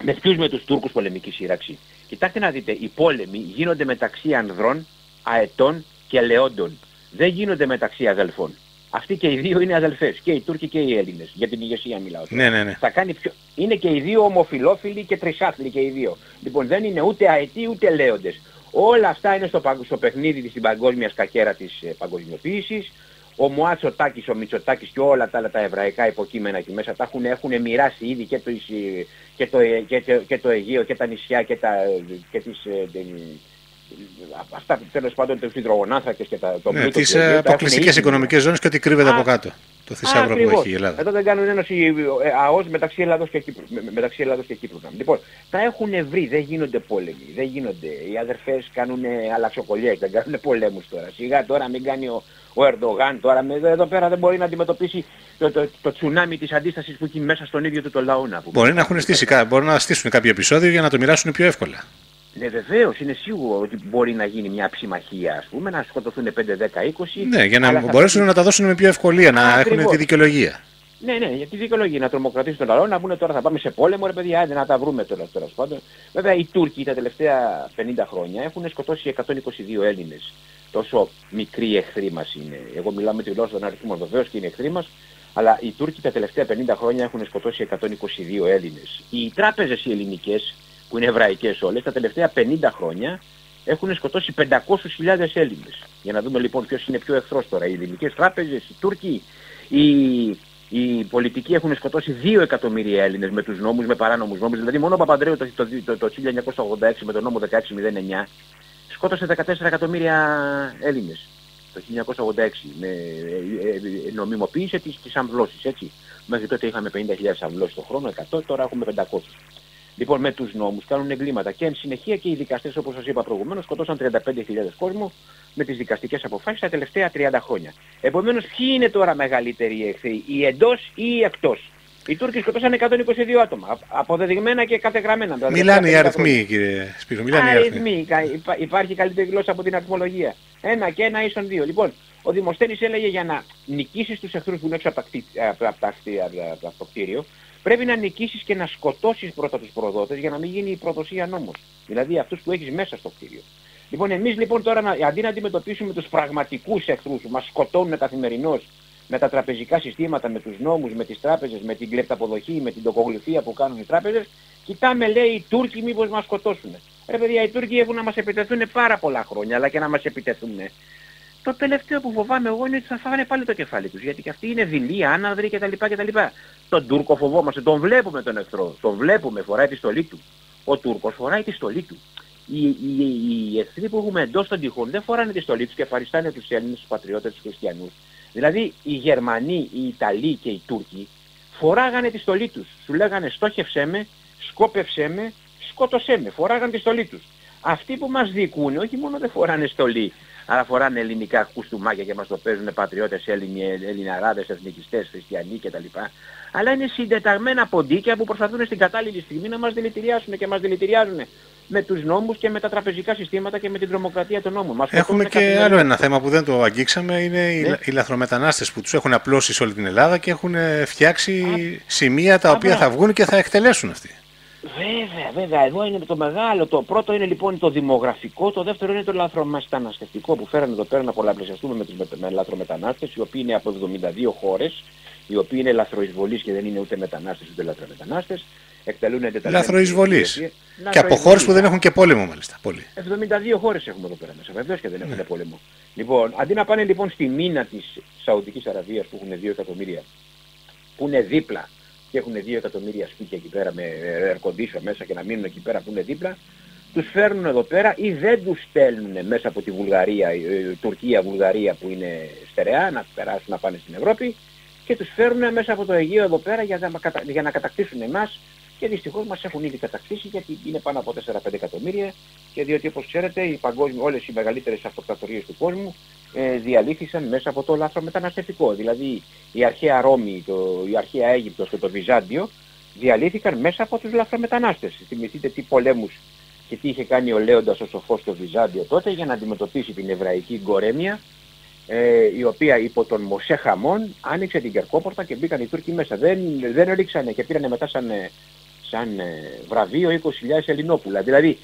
Με ποιους? Με τους Τούρκους πολεμική σύραξη. Κοιτάξτε να δείτε, οι πόλεμοι γίνονται μεταξύ ανδρών, αετών και λεόντων. Δεν γίνονται μεταξύ αδελφών. Αυτοί και οι δύο είναι αδελφές, και οι Τούρκοι και οι Έλληνες. Για την ηγεσία μιλάω. Ναι. Θα κάνει είναι και οι δύο ομοφυλόφιλοι και τρισάθλοι και οι δύο. Λοιπόν, δεν είναι ούτε αετοί ούτε λέοντες. Όλα αυτά είναι στο παιχνίδι στην παγκόσμια σκακέρα της παγκοσμιοποίησης. Ο Μουάτσοτάκης, ο Μητσοτάκης και όλα τα άλλα τα εβραϊκά υποκείμενα εκεί μέσα τα έχουν μοιράσει ήδη και το Αιγαίο και τα νησιά αυτά τέλος πάντων τους υδρογονάνθρακες και το πλούτο. Τις αποκλειστικές οικονομικές ζώνες και ό,τι κρύβεται από κάτω. Το θησαύρο που έχει η Ελλάδα. Εδώ δεν κάνουν ένωση ΑΟΣ μεταξύ Ελλάδος και Κύπρου. Λοιπόν, τα έχουν βρει, δεν γίνονται πόλεμοι, δεν γίνονται. Οι αδερφές κάνουν αλλαξοκολλιές, δεν κάνουν πολέμους τώρα. Σιγά τώρα μην κάνει ο Ερντογάν τώρα, εδώ πέρα δεν μπορεί να αντιμετωπίσει το τσουνάμι της αντίστασης που έχει μέσα στον ίδιο του το λαό. Μπορεί να στήσουν κάποιο επεισόδιο για να το μοιράσουν πιο εύκολα. Ναι, βεβαίως, είναι σίγουρο ότι μπορεί να γίνει μια ψημαχία, ας πούμε, να σκοτωθούν 5, 10, 20. Ναι, για να μπορέσουν να τα δώσουν με πιο ευκολία, να έχουν τη δικαιολογία. Ναι, για τη δικαιολογία, να τρομοκρατήσουν τον λαό, να πούνε τώρα θα πάμε σε πόλεμο, ρε παιδιά, άντε να τα βρούμε τώρα τέλος πάντων. Βέβαια, οι Τούρκοι τα τελευταία 50 χρόνια έχουν σκοτώσει 122 Έλληνες. Τόσο μικροί εχθροί μας είναι. Εγώ μιλάω με τη γλώσσα των αριθμών, βεβαίως και είναι εχθροί μας, αλλά οι Τούρκοι τα τελευταία 50 χρόνια έχουν σκοτώσει 122 Έλληνες. Οι τράπεζες οι ελληνικές, που είναι εβραϊκές όλες, τα τελευταία 50 χρόνια έχουν σκοτώσει 500.000 Έλληνες. Για να δούμε λοιπόν ποιος είναι πιο εχθρός τώρα, οι ελληνικές τράπεζες, οι Τούρκοι, οι πολιτικοί έχουν σκοτώσει 2 εκατομμύρια Έλληνες με τους νόμους, με παράνομους νόμους. Δηλαδή μόνο ο Παπανδρέου το 1986 με τον νόμο 1609 σκότωσε 14 εκατομμύρια Έλληνες. Το 1986 νομιμοποίησε τις αμβλώσεις, έτσι. Μέχρι τότε είχαμε 50.000 αμβλώσεις το χρόνο, 100, τώρα έχουμε 500. Λοιπόν, με τους νόμους κάνουν εγκλήματα και εν συνεχεία και οι δικαστές, όπως σας είπα προηγουμένως, σκοτώσαν 35.000 κόσμο με τις δικαστικές αποφάσεις τα τελευταία 30 χρόνια. Επομένως, ποιοι είναι τώρα μεγαλύτεροι εχθροί, οι εντός ή οι εκτός? Οι Τούρκοι σκοτώσαν 122 άτομα, αποδεδειγμένα και κατεγραμμένα. Μιλάνε οι αριθμοί, κύριε Σπύρο, μιλάνε οι αριθμοί. Υπάρχει καλύτερη γλώσσα από την αριθμολογία. 1 και 1 ίσον 2. Λοιπόν, ο Δημοσθένης έλεγε για να νικήσεις τους εχθρούς που είναι έξω από το κτίριο, πρέπει να νικήσεις και να σκοτώσεις πρώτα τους προδότες για να μην γίνει η προδοσία νόμος. Δηλαδή αυτούς που έχεις μέσα στο κτίριο. Λοιπόν, εμείς λοιπόν τώρα αντί να αντιμετωπίσουμε τους πραγματικούς εχθρούς που μας σκοτώνουν καθημερινώς με τα τραπεζικά συστήματα, με τους νόμους, με τις τράπεζες, με την κλεπταποδοχή, με την τοκογλυφία που κάνουν οι τράπεζες, κοιτάμε λέει οι Τούρκοι μήπως μας σκοτώσουν. Ρε παιδιά, οι Τούρκοι έχουν να μας επιτεθούν πάρα πολλά χρόνια, αλλά και να μας επιτεθούν. Το τελευταίο που φοβάμαι εγώ είναι ότι θα φάγανε πάλι το κεφάλι τους, γιατί και αυτοί είναι δειλοί, άναδροι κτλ. Τον Τούρκο φοβόμαστε, τον βλέπουμε τον εχθρό, τον βλέπουμε, φοράει τη στολή του. Ο Τούρκος φοράει τη στολή του. Οι εχθροί που έχουμε εντός των τυχών δεν φοράνε τη στολή τους και ευχαριστάνε τους Έλληνες, τους πατριώτες, τους χριστιανούς. Δηλαδή οι Γερμανοί, οι Ιταλοί και οι Τούρκοι φοράγανε τη στολή τους. Σου λέγανε στόχευσέ με, σκόπευσέ με, σκότωσέ με. Φοράγανε τη στολή τους. Αυτοί που μας δικούν όχι μόνο δεν φοράνε στολή, αλλά φοράνε ελληνικά κουστούμάκια και μας το παίζουν πατριώτες, Ελληναράδες, εθνικιστές, χριστιανοί κτλ. Αλλά είναι συντεταγμένα ποντίκια που προσπαθούν στην κατάλληλη στιγμή να μας δηλητηριάσουν και μας δηλητηριάζουν με τους νόμους και με τα τραπεζικά συστήματα και με την τρομοκρατία των νόμων. Έχουμε και άλλο ένα θέμα που δεν το αγγίξαμε, είναι οι λαθρομετανάστες που τους έχουν απλώσει σε όλη την Ελλάδα και έχουν φτιάξει σημεία τα οποία θα βγουν και θα εκτελέσουν αυτοί. Βέβαια, εδώ είναι το μεγάλο. Το πρώτο είναι λοιπόν το δημογραφικό, το δεύτερο είναι το λαθρομεταναστευτικό που φέρανε εδώ πέρα να πολλαπλασιαστούμε με λαθρομετανάστες, οι οποίοι είναι από 72 χώρες, οι οποίοι είναι λαθροεισβολείς και δεν είναι ούτε μετανάστες ούτε λαθρομετανάστες. Εκτελούν λαθροεισβολείς. Και από χώρες που δεν έχουν και πόλεμο μάλιστα. Πολύ. 72 χώρες έχουμε εδώ πέρα μέσα, βεβαίως και δεν έχουν πόλεμο. Λοιπόν, αντί να πάνε λοιπόν στη μήνα της Σαουδικής Αραβίας που έχουν 2 εκατομμύρια, που είναι δίπλα, και έχουν 2 εκατομμύρια σπίτια εκεί πέρα με air condition μέσα και να μείνουν εκεί πέρα που είναι δίπλα, τους φέρνουν εδώ πέρα ή δεν τους στέλνουν μέσα από τη Βουλγαρία, Τουρκία, Βουλγαρία που είναι στερεά, να περάσουν να πάνε στην Ευρώπη και τους φέρνουν μέσα από το Αιγαίο εδώ πέρα για να κατακτήσουν εμάς και δυστυχώς μας έχουν ήδη κατακτήσει γιατί είναι πάνω από 4-5 εκατομμύρια και διότι όπως ξέρετε όλες οι μεγαλύτερες αυτοκρατορίες του κόσμου διαλύθησαν μέσα από το λαθρομεταναστευτικό. Δηλαδή η αρχαία Ρώμη, η αρχαία Αίγυπτος και το Βυζάντιο διαλύθηκαν μέσα από τους λαθρομετανάστες. Θυμηθείτε τι πολέμους και τι είχε κάνει ο Λέοντας ο σοφός στο Βυζάντιο τότε για να αντιμετωπίσει την εβραϊκή γκορέμια, η οποία υπό τον Μωσέ Χαμών άνοιξε την Κερκόπορτα και μπήκαν οι Τούρκοι μέσα. Δεν ρίξανε και πήρανε μετά σαν βραβείο 20.000 Ελληνόπουλα. Δηλαδή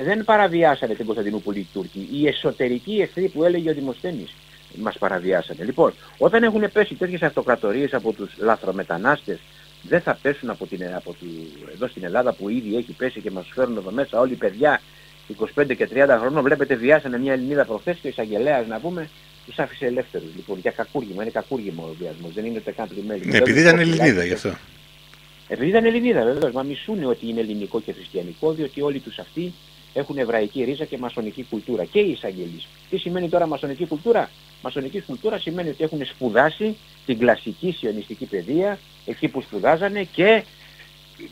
δεν παραβιάσανε την Κωνσταντινούπολη οι Τούρκοι. Οι εσωτερικοί εχθροί που έλεγε ο Δημοσθένης μας παραβιάσανε. Λοιπόν, όταν έχουν πέσει τέτοιες αυτοκρατορίες από τους λαθρομετανάστες, δεν θα πέσουν εδώ στην Ελλάδα που ήδη έχει πέσει και μας φέρουν εδώ μέσα όλοι οι παιδιά 25 και 30 χρόνων. Βλέπετε βιάσανε μια Ελληνίδα προχθές και ο εισαγγελέας να πούμε τους άφησε ελεύθερους. Λοιπόν, για κακούργημα, είναι κακούργημα ο βιασμός, δεν είναι ούτε καν πλημέλη. Επειδή ήταν Ελληνίδα γι' αυτό. Επειδή ήταν Ελληνίδα βεβαίως, μα μισούν ότι είναι ελληνικό και χριστιανικό, διότι όλοι τους αυτοί έχουν εβραϊκή ρίζα και μασονική κουλτούρα. Και οι εισαγγελείς. Τι σημαίνει τώρα μασονική κουλτούρα? Μασονική κουλτούρα σημαίνει ότι έχουν σπουδάσει την κλασική σιωνιστική παιδεία, εκεί που σπουδάζανε και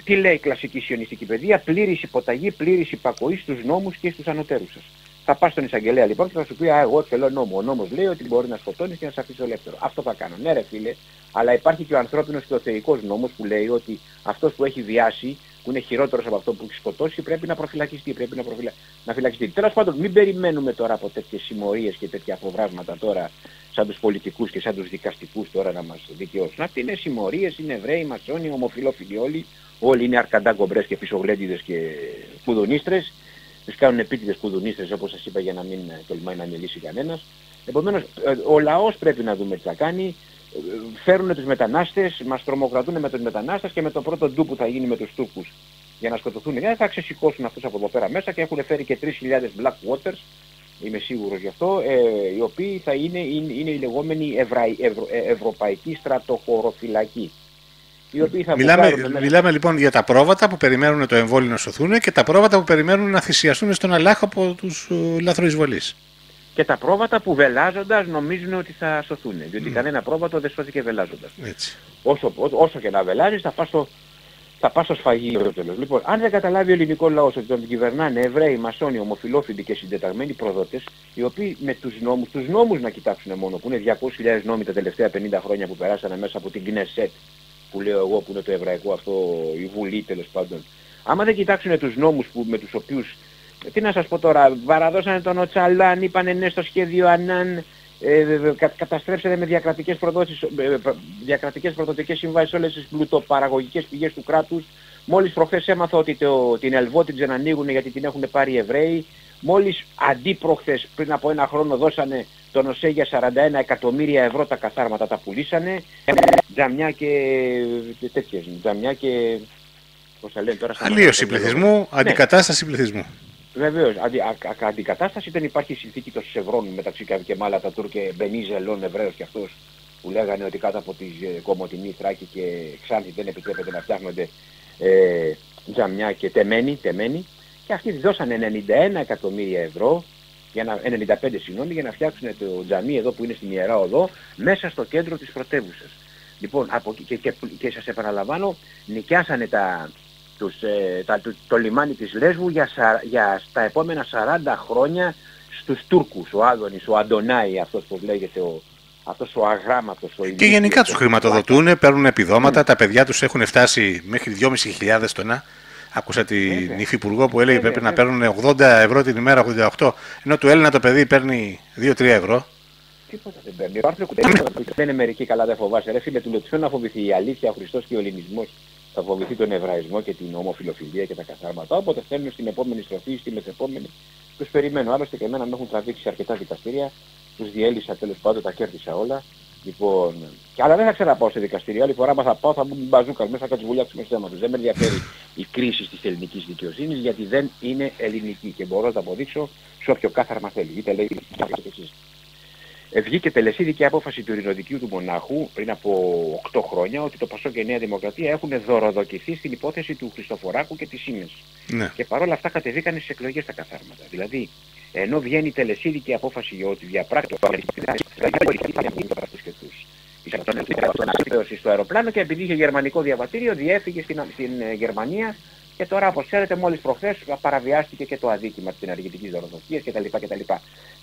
τι λέει η κλασική σιωνιστική παιδεία? Πλήρης υποταγή, πλήρης υπακοή στους νόμους και στους ανωτέρους σας. Θα πας στον εισαγγελέα λοιπόν και θα σου πει εγώ θέλω νόμο. Ο νόμος λέει ότι μπορεί να σκοτώνεις και να σε αφήσει ελεύθερο. Αυτό θα κάνω. Ναι ρε φίλε, αλλά υπάρχει και ο ανθρώπινος και ο θεϊκός νόμος που λέει ότι αυτός που έχει βιάσει που είναι χειρότερος από αυτό που έχει σκοτώσει, πρέπει να προφυλακιστεί, πρέπει να φυλακιστεί. Τέλος πάντων, μην περιμένουμε τώρα από τέτοιες συμμορίες και τέτοια αποβράσματα τώρα, σαν τους πολιτικούς και σαν τους δικαστικούς τώρα να μας δικαιώσουν. Αυτοί είναι συμμορίες, είναι Εβραίοι, Μασόνοι, ομοφυλόφιλοι όλοι. Όλοι είναι αρκαντά κομπρές και πισωγλέντιδες και κουδουνίστρες. Τους κάνουν επίτηδες κουδουνίστρες, όπως σας είπα, για να μην τολμάει να μιλήσει κανένας. Επομένως, ο λαός πρέπει να δούμε τι θα κάνει. Φέρουν τους μετανάστες, μας τρομοκρατούν με τους μετανάστες και με το πρώτο ντου που θα γίνει με τους Τούρκους για να σκοτωθούν. Θα ξεσηκώσουν αυτούς από εδώ πέρα μέσα και έχουν φέρει και 3.000 Black Waters, είμαι σίγουρος γι' αυτό, οι οποίοι θα είναι η λεγόμενη ευρωπαϊκή στρατοχωροφυλακή. Μιλάμε λοιπόν για τα πρόβατα που περιμένουν το εμβόλιο να σωθούν και τα πρόβατα που περιμένουν να θυσιαστούν στον Αλλάχ από τους λαθροεισβολείς. Και τα πρόβατα που βελάζοντας νομίζουν ότι θα σωθούν. Διότι κανένα πρόβατο δεν σώθηκε βελάζοντας. Έτσι. Όσο και να βελάζεις θα πας στο σφαγείο τέλος. Λοιπόν, αν δεν καταλάβει ο ελληνικός λαός ότι τον κυβερνάνε Εβραίοι, Μασόνοι, ομοφυλόφιλοι και συντεταγμένοι προδότες, οι οποίοι με τους νόμους να κοιτάξουν μόνο, που είναι 200.000 νόμοι τα τελευταία 50 χρόνια που περάσανε μέσα από την Κνεσέτ, που λέω εγώ που είναι το εβραϊκό αυτό, η Βουλή τέλος πάντων. Άμα δεν κοιτάξουν τους νόμους με τους οποίους, τι να σας πω τώρα, παραδώσανε τον Οτσαλάν, είπανε ναι στο σχέδιο Ανάν, καταστρέψανε με διακρατικές προδοτικές συμβάσεις όλες τις πλουτοπαραγωγικές πηγές του κράτους. Μόλις προχθές έμαθα ότι την Ελβό την ξανανοίγουν γιατί την έχουν πάρει οι Εβραίοι. Μόλις αντίπροχθες πριν από ένα χρόνο δώσανε τον ΟΣΕ για 41 εκατομμύρια ευρώ τα καθάρματα, τα πουλήσανε. Τζαμιά και τέτοιες, τζαμιά και... πώς θα λένε τώρα... Αλλίωση πληθυσμού, αντικατάσταση πληθυσμού. Βεβαίως, αντικατάσταση, δεν υπάρχει η συνθήκη των Σευρών μεταξύ Κεμάλ Ατατούρκ και Μπενίζελον, Εβραίος και αυτός, που λέγανε ότι κάτω από τη Κομοτηνή, Θράκη και Ξάνθη δεν επιτρέπεται να φτιάχνονται τζαμιά και τεμένοι, και αυτοί δώσανε 91 εκατομμύρια ευρώ, 95 συγγνώμη, για να φτιάξουν το τζαμί εδώ που είναι στην Ιερά Οδό, μέσα στο κέντρο της πρωτεύουσας. Λοιπόν, και σας επαναλαμβάνω, νοικιάσανε το λιμάνι της Λέσβου για τα επόμενα 40 χρόνια στους Τούρκους, ο Άδωνης, ο Αντωνάη, αυτός που λέγεται, αυτός ο αγράμματος. Και γενικά τους χρηματοδοτούν, παίρνουν επιδόματα, τα παιδιά τους έχουν φτάσει μέχρι 2.500 τονά. Άκουσα την υφυπουργό που έλεγε πρέπει να παίρνουν 80 ευρώ την ημέρα, 88, ενώ του Έλληνα το παιδί παίρνει 2-3 ευρώ. Τίποτα δεν παίρνει. Δεν είναι μερικοί καλά, δεν φοβάσαι. Ρε φίλε, του λέω να φοβηθεί η αλήθεια, ο Χριστός και ο ελληνισμός. Θα φοβηθεί τον Εβραϊσμό και την ομοφιλοφιλία και τα καθάρματα. Όποτε θέλουν στην επόμενη στροφή, στη μεθεπόμενη, τους περιμένω. Άλλωστε και εμένα με έχουν τραβήξει αρκετά δικαστήρια, τους διέλυσα τέλος πάντων, τα κέρδισα όλα. Λοιπόν, αλλά δεν θα ξαναπάω σε δικαστήρια. Άλλη φορά θα πάω, θα μπουν μπαζούκας μέσα, θα τους βουλιάξουμε στο θέμα τους. Δεν με ενδιαφέρει η κρίση της ελληνικής δικαιοσύνης, γιατί δεν είναι ελληνική και μπορώ να το αποδείξω σε όποιο κάθαρμα θέλει. Είτε λέει εσείς. Βγήκε τελεσίδικη απόφαση του ειρηνοδικείου του Μονάχου πριν από 8 χρόνια ότι το Πασόκ και η Νέα Δημοκρατία έχουν δωροδοκηθεί στην υπόθεση του Χριστοφοράκου και της Siemens. Ναι. Και παρόλα αυτά κατεβήκανε στις εκλογές τα καθάρματα. Δηλαδή, ενώ βγαίνει τελεσίδικη απόφαση για ότι διαπράττει στο αεροπλάνο και επειδή είχε γερμανικό διαβατήριο διέφυγε στην Γερμανία και τώρα, όπως ξέρετε, μόλις προχθές παραβιάστηκε και το αδίκημα της ενεργητικής δωροδοκίας κτλ.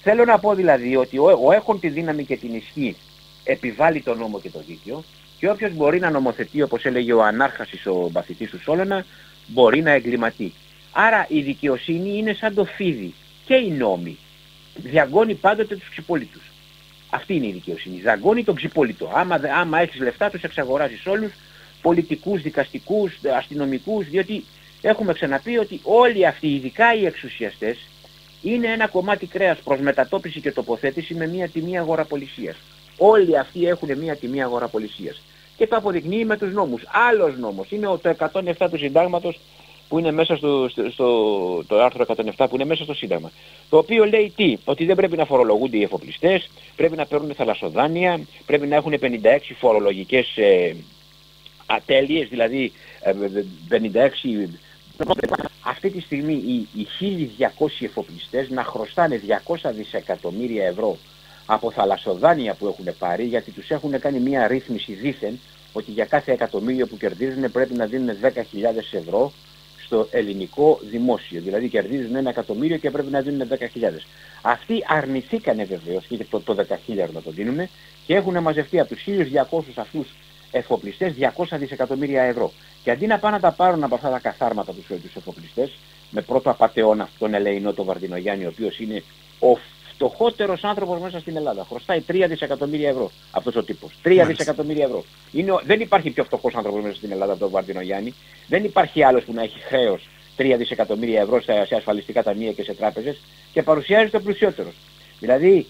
Θέλω να πω δηλαδή ότι ο έχων τη δύναμη και την ισχύ επιβάλλει τον νόμο και το δίκαιο και όποιος μπορεί να νομοθετεί, όπως έλεγε ο Ανάρχασης, ο μαθητής του Σόλωνα, μπορεί να εγκληματεί. Άρα η δικαιοσύνη είναι σαν το φίδι και οι νόμοι. Διαγώνει πάντοτε τους ξυπόλυτους. Αυτή είναι η δικαιοσύνη. Δαγκώνει τον ξυπόλυτο. Άμα έχεις λεφτά τους εξαγοράζεις όλους, πολιτικούς, δικαστικούς, αστυνομικούς, διότι έχουμε ξαναπεί ότι όλοι αυτοί, ειδικά οι εξουσιαστές, είναι ένα κομμάτι κρέας προς μετατόπιση και τοποθέτηση με μια τιμή αγοραπολισίας. Όλοι αυτοί έχουν μια τιμή αγοραπολισίας. Και το αποδεικνύει με τους νόμους. Άλλος νόμος είναι το 107 του Συντάγματος που είναι μέσα το άρθρο 107 που είναι μέσα στο Σύνταγμα. Το οποίο λέει τι, ότι δεν πρέπει να φορολογούνται οι εφοπλιστές, πρέπει να παίρνουν θαλασσοδάνεια, πρέπει να έχουν 56 φορολογικές ατέλειες, δηλαδή 56... Αυτή τη στιγμή οι 1.200 εφοπλιστές να χρωστάνε 200 δισεκατομμύρια ευρώ από θαλασσοδάνεια που έχουν πάρει, γιατί τους έχουν κάνει μια ρύθμιση δήθεν ότι για κάθε εκατομμύριο που κερδίζουν πρέπει να δίνουν 10.000 ευρώ στο ελληνικό δημόσιο. Δηλαδή κερδίζουν 1 εκατομμύριο και πρέπει να δίνουν 10.000. Αυτοί αρνηθήκανε βεβαίως και το 10.000 να το δίνουν και έχουν μαζευτεί από τους 1.200 αυτούς εφοπλιστές 200 δισεκατομμύρια ευρώ. Και αντί να πάνε να τα πάρουν από αυτά τα καθάρματα τους εφοπλιστές, με πρώτο απατεώνα τον Ελεηνό τον Βαρδινογιάννη, ο οποίος είναι ο φτωχότερος άνθρωπος μέσα στην Ελλάδα. Χρωστάει 3 δισεκατομμύρια ευρώ αυτός ο τύπος. 3 δισεκατομμύρια ευρώ. Δεν υπάρχει πιο φτωχός άνθρωπος μέσα στην Ελλάδα από τον Βαρδινογιάννη. Δεν υπάρχει άλλος που να έχει χρέος 3 δισεκατομμύρια ευρώ σε ασφαλιστικά ταμεία και σε τράπεζες και παρουσιάζεται ο πλουσιότερος. Δηλαδή,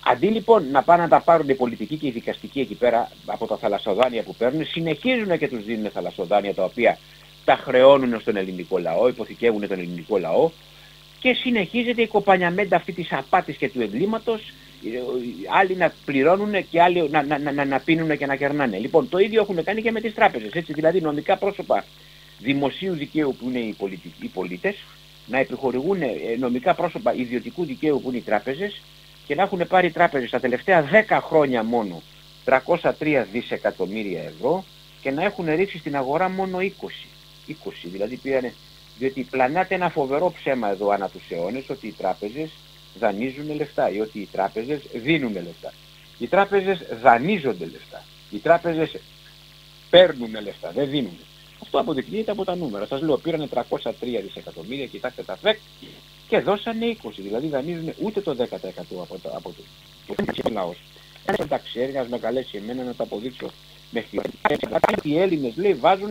αντί λοιπόν να πάνε να τα πάρουν οι πολιτικοί και οι δικαστικοί εκεί πέρα από τα θαλασσοδάνεια που παίρνουν, συνεχίζουν και τους δίνουν θαλασσοδάνεια τα οποία τα χρεώνουν στον ελληνικό λαό, υποθηκεύουν τον ελληνικό λαό και συνεχίζεται η κοπανιαμέντα αυτή της απάτης και του εγκλήματος, άλλοι να πληρώνουν και άλλοι να πίνουν και να κερνάνε. Λοιπόν, το ίδιο έχουν κάνει και με τις τράπεζες, έτσι, δηλαδή νομικά πρόσωπα δημοσίου δικαίου που είναι οι πολίτες, να επιχορηγούν νομικά πρόσωπα ιδιωτικού δικαίου που είναι οι τράπεζες και να έχουν πάρει οι τράπεζες τα τελευταία 10 χρόνια μόνο 303 δισεκατομμύρια ευρώ και να έχουν ρίξει στην αγορά μόνο 20, δηλαδή πήρανε, διότι πλανάται ένα φοβερό ψέμα εδώ ανά τους αιώνες ότι οι τράπεζες δανείζουν λεφτά ή ότι οι τράπεζες δίνουν λεφτά. Οι τράπεζες δανείζονται λεφτά. Οι τράπεζες παίρνουν λεφτά, δεν δίνουν. Αυτό αποδεικνύεται από τα νούμερα. Σας λέω, πήρανε 303 δισεκατομμύρια, κοιτάξτε τα ΦΕΚ και δώσανε 20, δηλαδή δανείζουν ούτε το 10% από το λαός. Εντάξει, έργας με καλέσει εμένα να τα αποδείξω με οι Έλληνες, λέει, βάζουν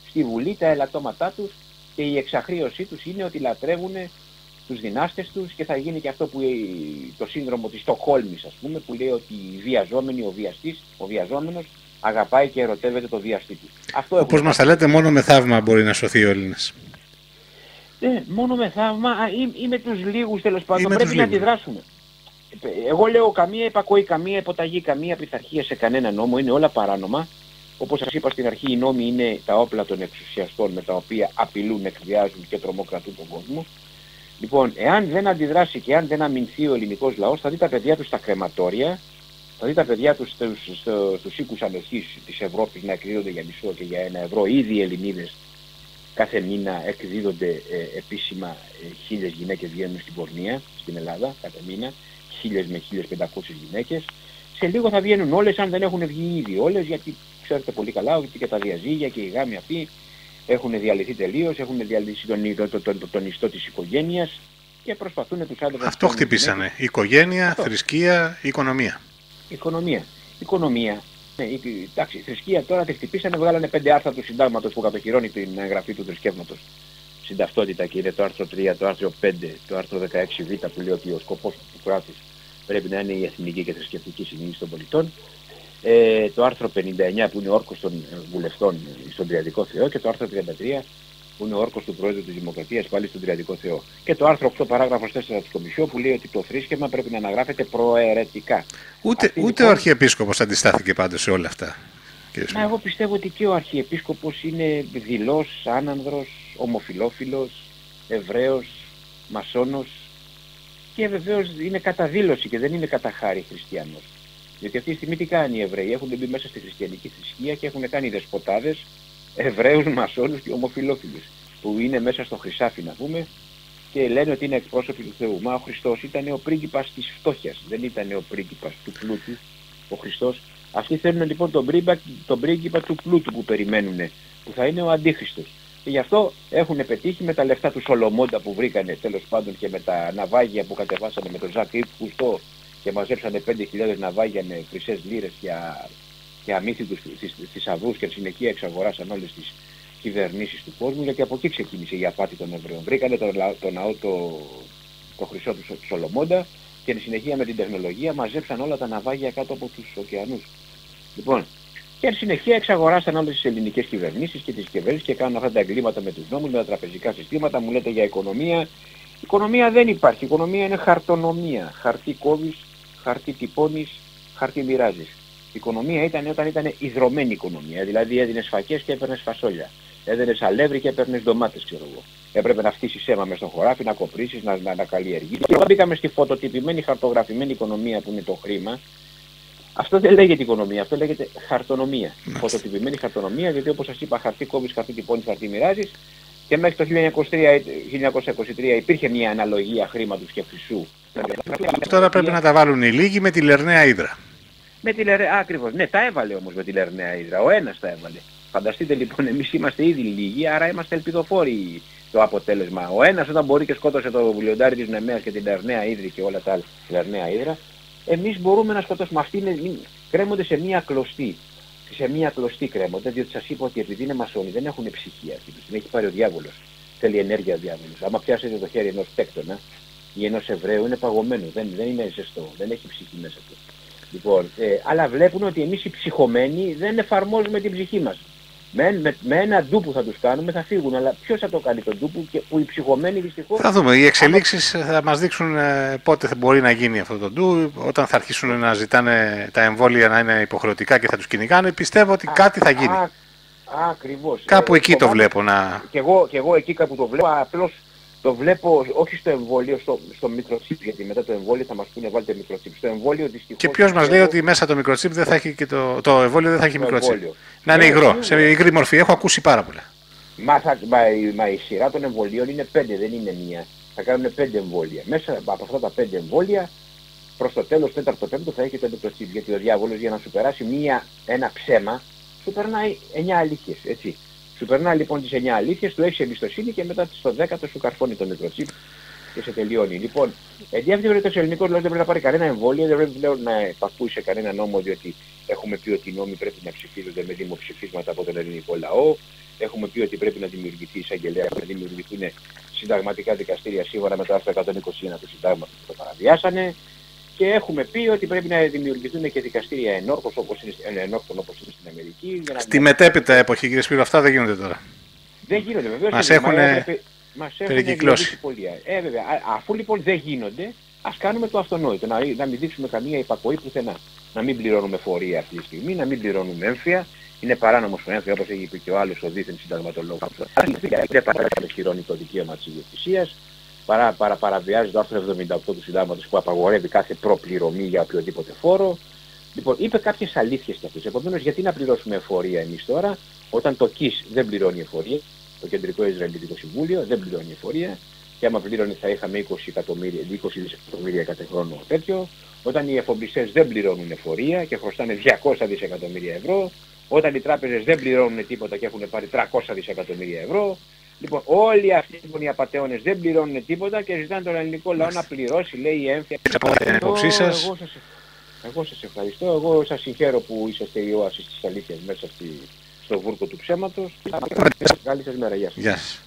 στη Βουλή τα ελαττώματά τους και η εξαχρίωσή τους είναι ότι λατρεύουν τους δυνάστες τους και θα γίνει και αυτό που το σύνδρομο της Στοκχόλμης, ας πούμε, που λέει ότι οι βιαζόμενοι, ο βιαζόμενος αγαπάει και ερωτεύεται το βιαστή του. Όπως μας τα λέτε, μόνο με θαύμα μπορεί να σωθεί ο Έλληνας. Μόνο με θαύμα ή με τους λίγους τέλος πάντων. Πρέπει να αντιδράσουμε. Εγώ λέω καμία υπακοή, καμία υποταγή, καμία πειθαρχία σε κανένα νόμο, είναι όλα παράνομα. Όπως σας είπα στην αρχή, οι νόμοι είναι τα όπλα των εξουσιαστών με τα οποία απειλούν, εκβιάζουν και τρομοκρατούν τον κόσμο. Λοιπόν, εάν δεν αντιδράσει και αν δεν αμυνθεί ο ελληνικός λαός, θα δει τα παιδιά του στα κρεματόρια, θα δει τα παιδιά του στους οίκους ανοχής της Ευρώπης να εκδίδονται για μισό και για 1 ευρώ. Ήδη οι Ελληνίδες κάθε μήνα εκδίδονται επίσημα 1.000 γυναίκες βγαίνουν στην πορνεία στην Ελλάδα κάθε μήνα, 1.000 με 1.500 γυναίκες. Σε λίγο θα βγαίνουν όλες, αν δεν έχουν βγει ήδη όλες, γιατί ξέρετε πολύ καλά ότι και τα διαζύγια και οι γάμοι αυτοί έχουν διαλυθεί τελείως, έχουν διαλύσει τον ιστό της οικογένειας και προσπαθούν τους άντρες. Αυτό χτυπήσανε. Οικογένεια, αυτό. Θρησκεία, οικονομία. Οικονομία. Ναι, εντάξει, θρησκεία τώρα τη χτυπήσανε, βγάλανε 5 άρθρα του συντάγματος που κατοχυρώνει την εγγραφή του θρησκεύματος στην ταυτότητα και είναι το άρθρο 3, το άρθρο 5, το άρθρο 16β που λέει ότι ο σκοπός του κράτους πρέπει να είναι η εθνική και θρησκευτική συνείδηση των πολιτών. Το άρθρο 59 που είναι ο όρκος των βουλευτών στον Τριαδικό Θεό και το άρθρο 33 που είναι ο όρκος του Πρόεδρου της Δημοκρατίας πάλι στον Τριαδικό Θεό. Και το άρθρο 8 παράγραφος 4 της Κομισιόν που λέει ότι το θρήσκευμα πρέπει να αναγράφεται προαιρετικά. Ούτε ο Αρχιεπίσκοπος αντιστάθηκε πάντως σε όλα αυτά. Μα εγώ πιστεύω ότι και ο Αρχιεπίσκοπος είναι δειλός, άνανδρος, ομοφιλόφιλος, Εβραίος, μασόνος και βεβαίως είναι κατά δήλωση και δεν είναι κατά χάρη χριστιανός. Γιατί αυτή τη στιγμή τι κάνει οι Εβραίοι, έχουν μπει μέσα στη χριστιανική θρησκεία και έχουν κάνει δεσποτάδες Εβραίους, μασόνους και ομοφιλόφιλους που είναι μέσα στο Χρυσάφι να πούμε και λένε ότι είναι εκπρόσωποι του Θεού. Μα ο Χριστός ήταν ο πρίγκιπας της φτώχειας, δεν ήταν ο πρίγκιπας του πλούτου ο Χριστός. Αυτοί θέλουν λοιπόν τον πρίγκιπα του πλούτου που περιμένουν, που θα είναι ο Αντίχριστος. Και γι' αυτό έχουν πετύχει με τα λεφτά του Σολομώντα που βρήκανε τέλος πάντων και με τα ναυάγια που κατεβάσανε με τον Ζακ Κουστό και μαζέψανε 5.000 ναυάγια με χρυσές λίρες και αμύθιτους θησαυρούς και συνεχεία εξαγοράσαν όλες τις κυβερνήσεις του κόσμου, γιατί από εκεί ξεκίνησε η απάτη των Εβραίων. Βρήκανε το ναό το χρυσό του Σολομώντα και εν συνεχεία με την τεχνολογία μαζέψαν όλα τα ναυάγια κάτω από τους ωκεανούς. Λοιπόν, και εν συνεχεία εξαγοράσαν όλες τις ελληνικές κυβερνήσεις και τις κυβερνήσεις και κάνουν αυτά τα εγκλήματα με τους νόμους, με τα τραπεζικά συστήματα. Μου λέτε για οικονομία. Οικονομία δεν υπάρχει. Οικονομία είναι χαρτονομία. Χαρτί κόβεις, χαρτί τυπώνεις, χαρτί μοιράζεις. Η οικονομία ήταν όταν ήταν ιδρωμένη οικονομία. Δηλαδή έδινες φακές και έπαιρνες φασόλια. Έδινες αλεύρι και έπαιρνες ντομάτες, ξέρω εγώ. Έπρεπε να φτύσεις αίμα μες στο χωράφι, να κοπρίσεις, να καλλιεργείς. Και όταν μπήκαμε στη φωτοτυπημένη, χαρτογραφημένη οικονομία που είναι το χρήμα, αυτό δεν λέγεται οικονομία, αυτό λέγεται χαρτονομία. Φωτοτυπημένη χαρτονομία, γιατί όπως σας είπα, χαρτί κόβεις, χαρτί τυπώνεις, χαρτί μοιράζεις. Και μέχρι το 1923 υπήρχε μια αναλογία χρήματος και χρυσού. Τώρα πρέπει να τα βάλουν οι λίγοι με τη Λερναία Ύδρα. Με τη ακριβώς. Ναι, τα έβαλε όμως με τη Λερναία Ύδρα. Ο ένας τα έβαλε. Φανταστείτε λοιπόν, εμείς είμαστε ήδη λίγοι, άρα είμαστε ελπιδοφόροι το αποτέλεσμα. Ο ένας όταν μπορεί και σκότωσε το λιοντάρι της Νεμαίας και την Λερναία Ύδρη και όλα τα άλλα, Λερναία Ύδρα, εμείς μπορούμε να σκοτώσουμε. Αυτοί κρέμονται σε μία κλωστή. Σε μία κλωστή κρέμονται, διότι σας είπα ότι επειδή είναι μασόνοι δεν έχουν ψυχή αυτή. Την έχει πάρει ο διάβολος. Θέλει ενέργεια ο διάβολος. Άμα πιάσετε το χέρι ενός τέκτονα ή ενός Εβραίου είναι παγωμένο, δεν είναι ζεστό, δεν έχει ψυχή μέσα του. Λοιπόν, αλλά βλέπουν ότι εμείς οι ψυχωμένοι δεν εφαρμόζουμε την ψυχή μας. Με ένα ντου που θα τους κάνουμε θα φύγουν, αλλά ποιος θα το κάνει τον ντου που οι ψυχωμένοι δυστυχώς... Θα δούμε, οι εξελίξεις θα μας δείξουν πότε θα μπορεί να γίνει αυτό το ντου, όταν θα αρχίσουν να ζητάνε τα εμβόλια να είναι υποχρεωτικά και θα τους κυνηγάνε, πιστεύω ότι κάτι θα γίνει. Ακριβώς. Κάπου εκεί το βλέπω να... Και εγώ εκεί κάπου το βλέπω, απλώς το βλέπω όχι στο εμβόλιο, στο μικροτσίπ, γιατί μετά το εμβόλιο θα μας πούνε βάλτε μικροτσίπ. Στο εμβόλιο δυστυχώς... Και ποιος μας λέει ότι μέσα το μικροτσίπ δεν θα έχει και το εμβόλιο δεν θα έχει μικροτσίπ. Να είναι υγρό, σε υγρή μορφή. Έχω ακούσει πάρα πολλά. Μα η σειρά των εμβολίων είναι 5, δεν είναι μία. Θα κάνουν 5 εμβόλια. Μέσα από αυτά τα 5 εμβόλια, προς το τέλος, 4ο-5ο θα έχει το μικροτσίπ. Γιατί ο διάβολος για να σου περάσει ένα ψέμα, σου περνάει 9 αλήθειες, έτσι. Σου περνάει λοιπόν τις 9 αλήθειες, του έχεις εμπιστοσύνη και μετά στο 10ο σου καρφώνει το μικροτσίπ και σε τελειώνει. Λοιπόν, το ελληνικό λαό δεν πρέπει να πάρει κανένα εμβόλιο, δεν πρέπει πλέον να επακούει σε κανένα νόμο, διότι έχουμε πει ότι οι νόμοι πρέπει να ψηφίζονται με δημοψηφίσματα από τον ελληνικό λαό. Έχουμε πει ότι πρέπει να δημιουργηθεί εισαγγελέα, να δημιουργηθούν συνταγματικά δικαστήρια σύμφωνα με το άρθρο 121 του Συντάγματος που το παραβιάσανε. Και έχουμε πει ότι πρέπει να δημιουργηθούν και δικαστήρια ενόρκων όπως είναι στην Αμερική. Στη μετέπειτα εποχή, κύριε Σπύρο, αυτά δεν γίνονται τώρα. Δεν γίνονται βεβαίως. Μας έχουν περικυκλώσει. Βέβαια. Αφού λοιπόν δεν γίνονται, ας κάνουμε το αυτονόητο. Να μην δείξουμε καμία υπακοή πουθενά. Να μην πληρώνουμε φορεία αυτή τη στιγμή, να μην πληρώνουμε έμφυα. Είναι παράνομος ο έμφυα, όπως έχει πει και ο άλλος ο δίθεν συνταγματολόγος. Δεν παρακαλεστηρώνει το δικαίωμα της ιδιοκτησίας. Παραβιάζει το άρθρο 78 του Συντάγματος που απαγορεύει κάθε προπληρωμή για οποιοδήποτε φόρο. Λοιπόν, είπε κάποιες αλήθειες και αυτές. Επομένως, γιατί να πληρώσουμε εφορία εμείς τώρα, όταν το ΚΙΣ δεν πληρώνει εφορία, το Κεντρικό Ισραηλιτικό Συμβούλιο δεν πληρώνει εφορία, και άμα πλήρωνε θα είχαμε 20 δισεκατομμύρια κάθε χρόνο τέτοιο, όταν οι εφοπλιστές δεν πληρώνουν εφορία και χρωστάνε 200 δισεκατομμύρια ευρώ, όταν οι τράπεζες δεν πληρώνουν τίποτα και έχουν πάρει 300 δισεκατομμύρια ευρώ. Λοιπόν, όλοι αυτοί οι απατεώνες δεν πληρώνουν τίποτα και ζητάνε τον ελληνικό λαό να πληρώσει, λέει η έμφυα. Εγώ σας ευχαριστώ. Εγώ σας συγχαίρω που είσαστε οι όασης της αλήθειας μέσα στο βούρκο του ψέματος. Καλή σας μέρα. Γεια σας.